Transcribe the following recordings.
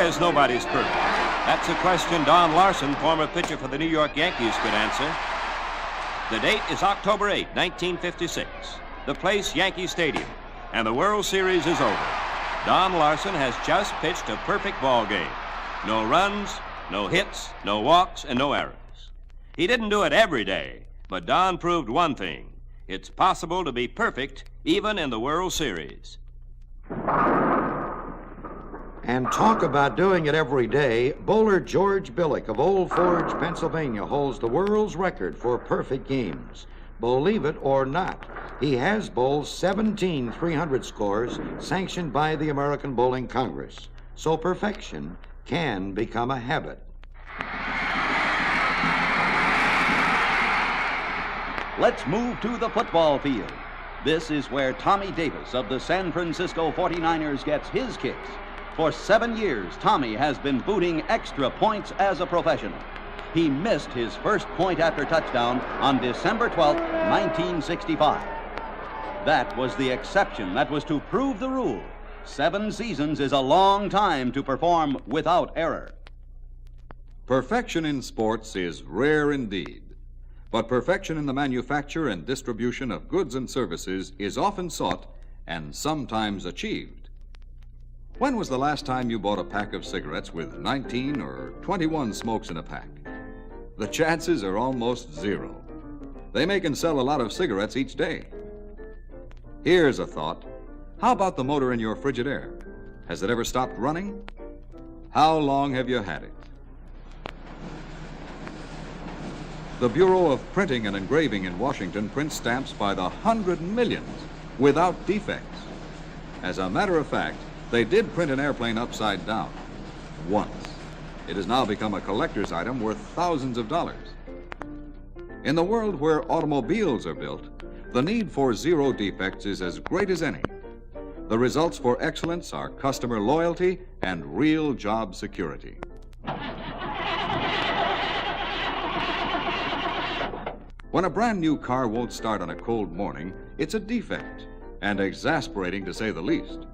says nobody's perfect. That's a question Don Larson, former pitcher for the New York Yankees, could answer. The date is October 8, 1956. The place, Yankee Stadium, and the World Series is over. Don Larson has just pitched a perfect ball game. No runs, no hits, no walks, and no errors. He didn't do it every day, but Don proved one thing. It's possible to be perfect even in the World Series. And talk about doing it every day, bowler George Billick of Old Forge, Pennsylvania, holds the world's record for perfect games. Believe it or not, he has bowled 17 300 scores sanctioned by the American Bowling Congress. So perfection can become a habit. Let's move to the football field. This is where Tommy Davis of the San Francisco 49ers gets his kicks. For 7 years, Tommy has been booting extra points as a professional. He missed his first point after touchdown on December 12, 1965. That was the exception. That was to prove the rule. 7 seasons is a long time to perform without error. Perfection in sports is rare indeed. But perfection in the manufacture and distribution of goods and services is often sought and sometimes achieved. When was the last time you bought a pack of cigarettes with 19 or 21 smokes in a pack? The chances are almost zero. They make and sell a lot of cigarettes each day. Here's a thought. How about the motor in your Frigidaire? Has it ever stopped running? How long have you had it? The Bureau of Printing and Engraving in Washington prints stamps by the 100 millions without defects. As a matter of fact, they did print an airplane upside down once. It has now become a collector's item worth thousands of dollars. In the world where automobiles are built, the need for zero defects is as great as any. The results for excellence are customer loyalty and real job security. When a brand new car won't start on a cold morning, it's a defect, and exasperating to say the least.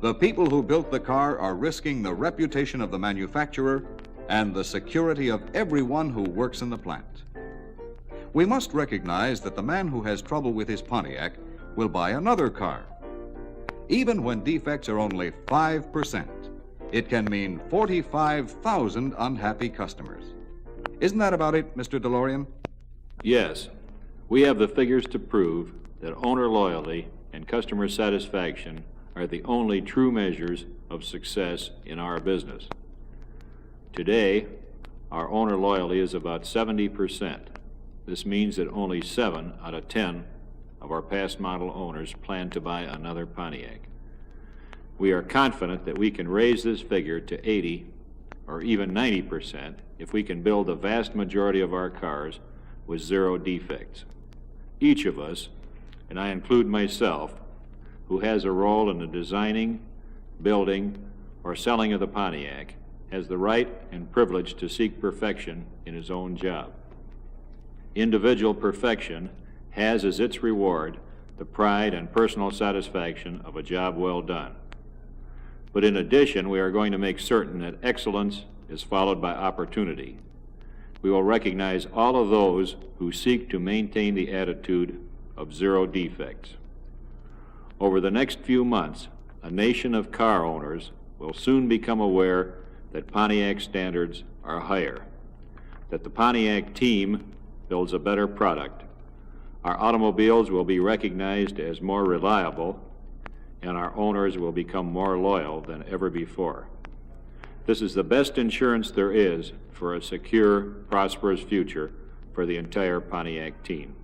The people who built the car are risking the reputation of the manufacturer and the security of everyone who works in the plant. We must recognize that the man who has trouble with his Pontiac will buy another car. Even when defects are only 5%, it can mean 45,000 unhappy customers. Isn't that about it, Mr. DeLorean? Yes. We have the figures to prove that owner loyalty and customer satisfaction are the only true measures of success in our business. Today, our owner loyalty is about 70%. This means that only 7 out of 10 of our past model owners plan to buy another Pontiac. We are confident that we can raise this figure to 80 or even 90% if we can build the vast majority of our cars with zero defects. Each of us, and I include myself, who has a role in the designing, building, or selling of the Pontiac, has the right and privilege to seek perfection in his own job. Individual perfection has as its reward the pride and personal satisfaction of a job well done. But in addition, we are going to make certain that excellence is followed by opportunity. We will recognize all of those who seek to maintain the attitude of zero defects. Over the next few months, a nation of car owners will soon become aware that Pontiac standards are higher, that the Pontiac team builds a better product. Our automobiles will be recognized as more reliable, and our owners will become more loyal than ever before. This is the best insurance there is for a secure, prosperous future for the entire Pontiac team.